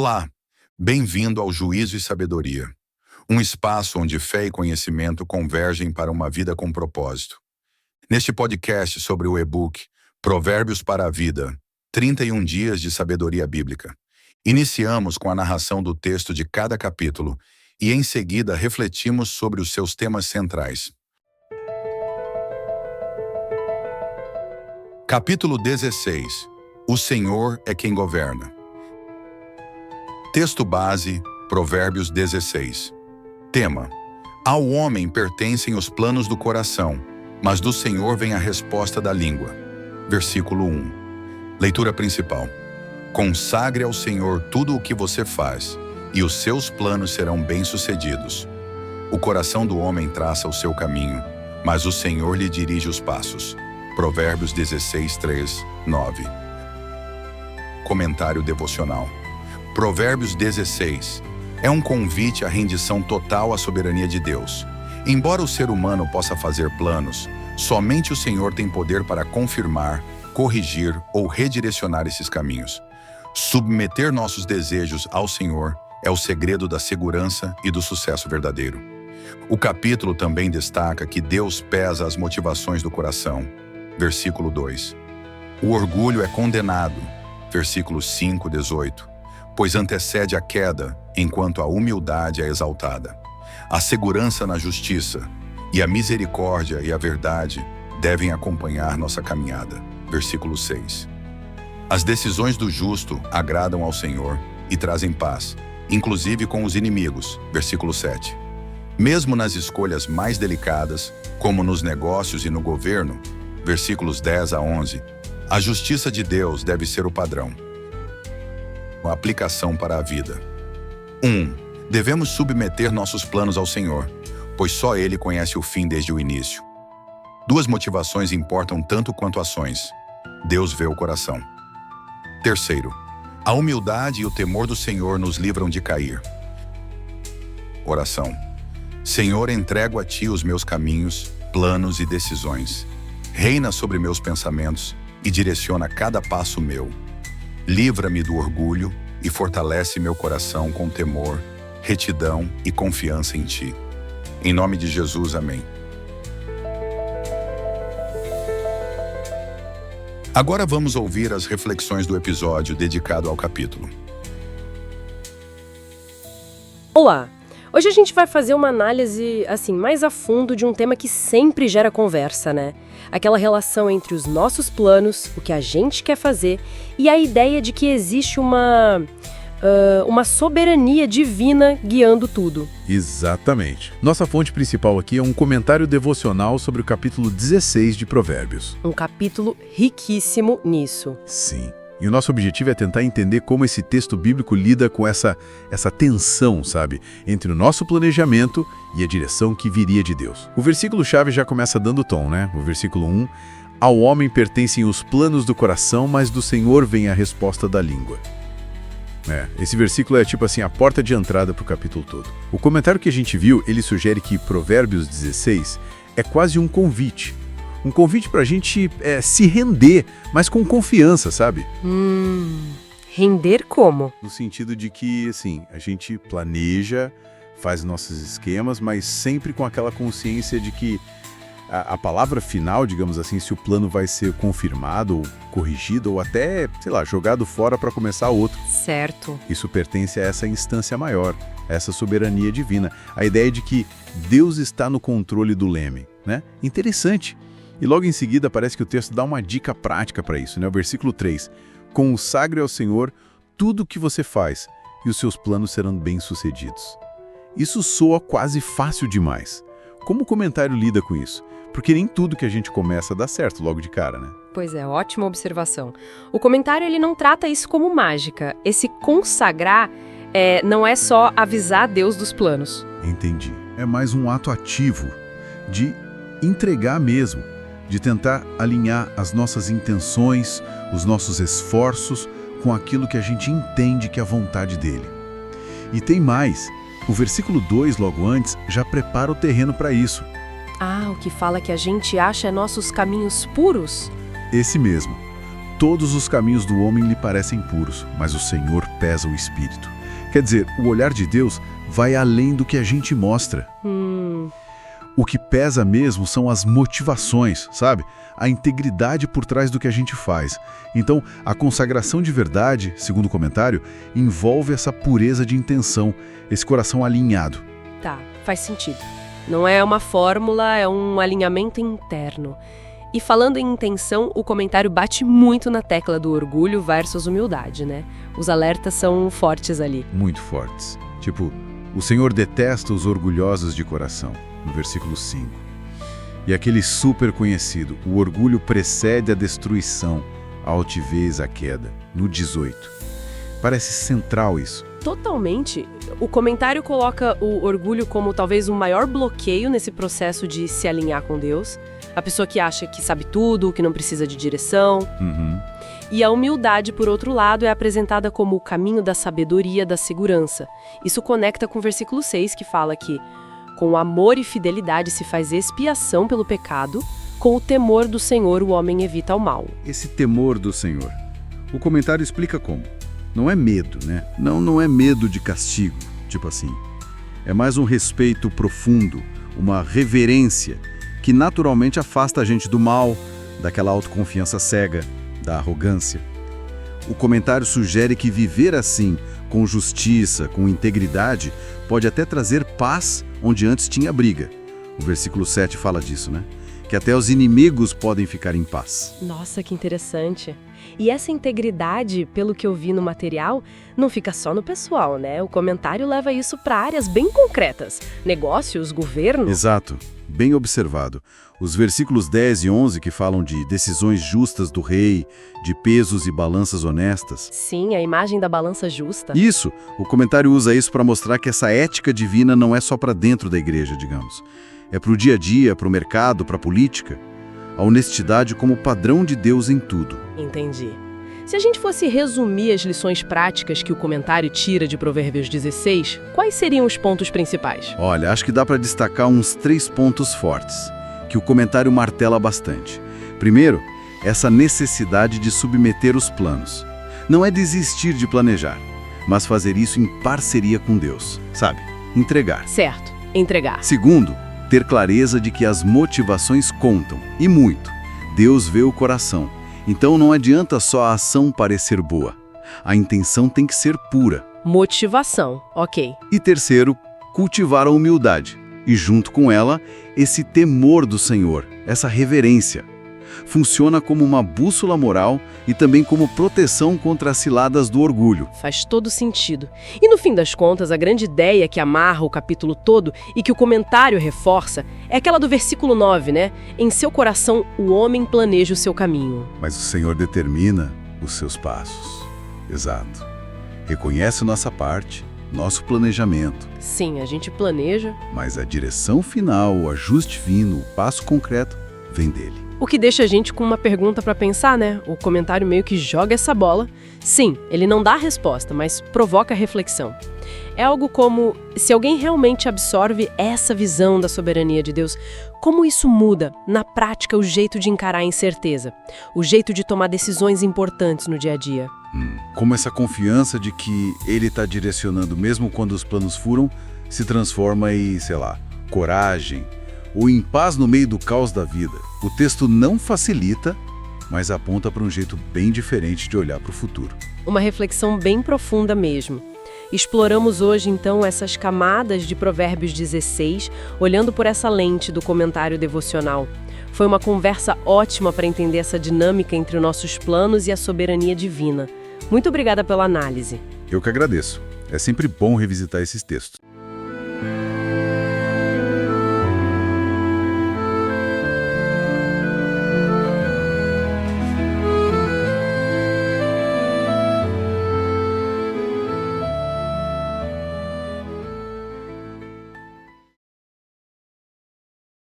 Olá, bem-vindo ao Juízo e Sabedoria, um espaço onde fé e conhecimento convergem para uma vida com propósito. Neste podcast sobre o e-book Provérbios para a Vida, 31 dias de sabedoria bíblica, iniciamos com a narração do texto de cada capítulo e em seguida refletimos sobre os seus temas centrais. Capítulo 16. O Senhor é quem governa. Texto base, Provérbios 16. Tema: ao homem pertencem os planos do coração, mas do Senhor vem a resposta da língua. Versículo 1. Leitura principal. Consagre ao Senhor tudo o que você faz, e os seus planos serão bem-sucedidos. O coração do homem traça o seu caminho, mas o Senhor lhe dirige os passos. Provérbios 16, 3, 9. Comentário devocional. Provérbios 16 é um convite à rendição total à soberania de Deus. Embora o ser humano possa fazer planos, somente o Senhor tem poder para confirmar, corrigir ou redirecionar esses caminhos. Submeter nossos desejos ao Senhor é o segredo da segurança e do sucesso verdadeiro. O capítulo também destaca que Deus pesa as motivações do coração. Versículo 2. O orgulho é condenado. Versículo 5, 18. Pois antecede a queda, enquanto a humildade é exaltada. A segurança na justiça e a misericórdia e a verdade devem acompanhar nossa caminhada. Versículo 6. As decisões do justo agradam ao Senhor e trazem paz, inclusive com os inimigos. Versículo 7. Mesmo nas escolhas mais delicadas, como nos negócios e no governo, versículos 10 a 11, a justiça de Deus deve ser o padrão. A aplicação para a vida. 1. Devemos submeter nossos planos ao Senhor, pois só Ele conhece o fim desde o início. Duas motivações importam tanto quanto ações. Deus vê o coração. 3. A humildade e o temor do Senhor nos livram de cair. Oração. Senhor, entrego a Ti os meus caminhos, planos e decisões. Reina sobre meus pensamentos e direciona cada passo meu. Livra-me do orgulho e fortalece meu coração com temor, retidão e confiança em Ti. Em nome de Jesus, amém. Agora vamos ouvir as reflexões do episódio dedicado ao capítulo. Olá! Hoje a gente vai fazer uma análise, mais a fundo de um tema que sempre gera conversa, né? Aquela relação entre os nossos planos, o que a gente quer fazer, e a ideia de que existe uma soberania divina guiando tudo. Exatamente. Nossa fonte principal aqui é um comentário devocional sobre o capítulo 16 de Provérbios. Um capítulo riquíssimo nisso. Sim. E o nosso objetivo é tentar entender como esse texto bíblico lida com essa tensão, sabe? Entre o nosso planejamento e a direção que viria de Deus. O versículo-chave já começa dando tom, né? O versículo 1, ao homem pertencem os planos do coração, mas do Senhor vem a resposta da língua. Esse versículo é a porta de entrada para o capítulo todo. O comentário que a gente viu, ele sugere que Provérbios 16 é quase um convite. Um convite para a gente se render, mas com confiança, sabe? Render como? No sentido de que, a gente planeja, faz nossos esquemas, mas sempre com aquela consciência de que a palavra final, digamos assim, se o plano vai ser confirmado, ou corrigido, ou até, jogado fora para começar outro. Certo. Isso pertence a essa instância maior, a essa soberania divina. A ideia de que Deus está no controle do leme, né? Interessante. E logo em seguida parece que o texto dá uma dica prática para isso, né? O versículo 3. Consagre ao Senhor tudo o que você faz, e os seus planos serão bem-sucedidos. Isso soa quase fácil demais. Como o comentário lida com isso? Porque nem tudo que a gente começa dá certo logo de cara, né? Pois é, ótima observação. O comentário ele não trata isso como mágica. Esse consagrar não é só avisar a Deus dos planos. Entendi. É mais um ato ativo de entregar mesmo, de tentar alinhar as nossas intenções, os nossos esforços com aquilo que a gente entende que é a vontade dele. E tem mais, o versículo 2, logo antes, já prepara o terreno para isso. O que fala que a gente acha nossos caminhos puros? Esse mesmo. Todos os caminhos do homem lhe parecem puros, mas o Senhor pesa o espírito. Quer dizer, o olhar de Deus vai além do que a gente mostra. O que pesa mesmo são as motivações, sabe? A integridade por trás do que a gente faz. Então, a consagração de verdade, segundo o comentário, envolve essa pureza de intenção, esse coração alinhado. Tá, faz sentido. Não é uma fórmula, é um alinhamento interno. E falando em intenção, o comentário bate muito na tecla do orgulho versus humildade, né? Os alertas são fortes ali. Muito fortes. Tipo, o Senhor detesta os orgulhosos de coração, no versículo 5. E aquele super conhecido, o orgulho precede a destruição, a altivez a queda, no 18. Parece central isso. Totalmente. O comentário coloca o orgulho como talvez o maior bloqueio nesse processo de se alinhar com Deus. A pessoa que acha que sabe tudo, que não precisa de direção. E a humildade, por outro lado, é apresentada como o caminho da sabedoria, da segurança. Isso conecta com o versículo 6, que fala que com amor e fidelidade se faz expiação pelo pecado, com o temor do Senhor o homem evita o mal. Esse temor do Senhor. O comentário explica como. Não é medo, né? Não é medo de castigo, tipo assim. É mais um respeito profundo, uma reverência que naturalmente afasta a gente do mal, daquela autoconfiança cega, da arrogância. O comentário sugere que viver assim, com justiça, com integridade, pode até trazer paz onde antes tinha briga. O versículo 7 fala disso, né? Que até os inimigos podem ficar em paz. Nossa, que interessante. E essa integridade, pelo que eu vi no material, não fica só no pessoal, né? O comentário leva isso para áreas bem concretas. Negócios, governo... Exato. Bem observado. Os versículos 10 e 11 que falam de decisões justas do rei, de pesos e balanças honestas. Sim, a imagem da balança justa. Isso. O comentário usa isso para mostrar que essa ética divina não é só para dentro da igreja, digamos. É para o dia a dia, para o mercado, para a política. A honestidade como padrão de Deus em tudo. Entendi. Se a gente fosse resumir as lições práticas que o comentário tira de Provérbios 16, quais seriam os pontos principais? Olha, acho que dá para destacar uns 3 pontos fortes, que o comentário martela bastante. Primeiro, essa necessidade de submeter os planos. Não é desistir de planejar, mas fazer isso em parceria com Deus, sabe? Entregar. Certo, entregar. Segundo, ter clareza de que as motivações contam, e muito. Deus vê o coração. Então não adianta só a ação parecer boa. A intenção tem que ser pura. Motivação, ok. E terceiro, cultivar a humildade. E junto com ela, esse temor do Senhor, essa reverência. Funciona como uma bússola moral e também como proteção contra as ciladas do orgulho. Faz todo sentido. E no fim das contas, a grande ideia que amarra o capítulo todo e que o comentário reforça é aquela do versículo 9, né? Em seu coração o homem planeja o seu caminho. Mas o Senhor determina os seus passos. Exato. Reconhece nossa parte, nosso planejamento. Sim, a gente planeja. Mas a direção final, o ajuste fino, o passo concreto, vem dele. O que deixa a gente com uma pergunta para pensar, né? O comentário meio que joga essa bola. Sim, ele não dá a resposta, mas provoca reflexão. É algo como, se alguém realmente absorve essa visão da soberania de Deus, como isso muda, na prática, o jeito de encarar a incerteza, o jeito de tomar decisões importantes no dia a dia. Como essa confiança de que ele está direcionando, mesmo quando os planos furam, se transforma em, sei lá, coragem, ou em paz no meio do caos da vida. O texto não facilita, mas aponta para um jeito bem diferente de olhar para o futuro. Uma reflexão bem profunda mesmo. Exploramos hoje, então, essas camadas de Provérbios 16, olhando por essa lente do comentário devocional. Foi uma conversa ótima para entender essa dinâmica entre nossos planos e a soberania divina. Muito obrigada pela análise. Eu que agradeço. É sempre bom revisitar esses textos.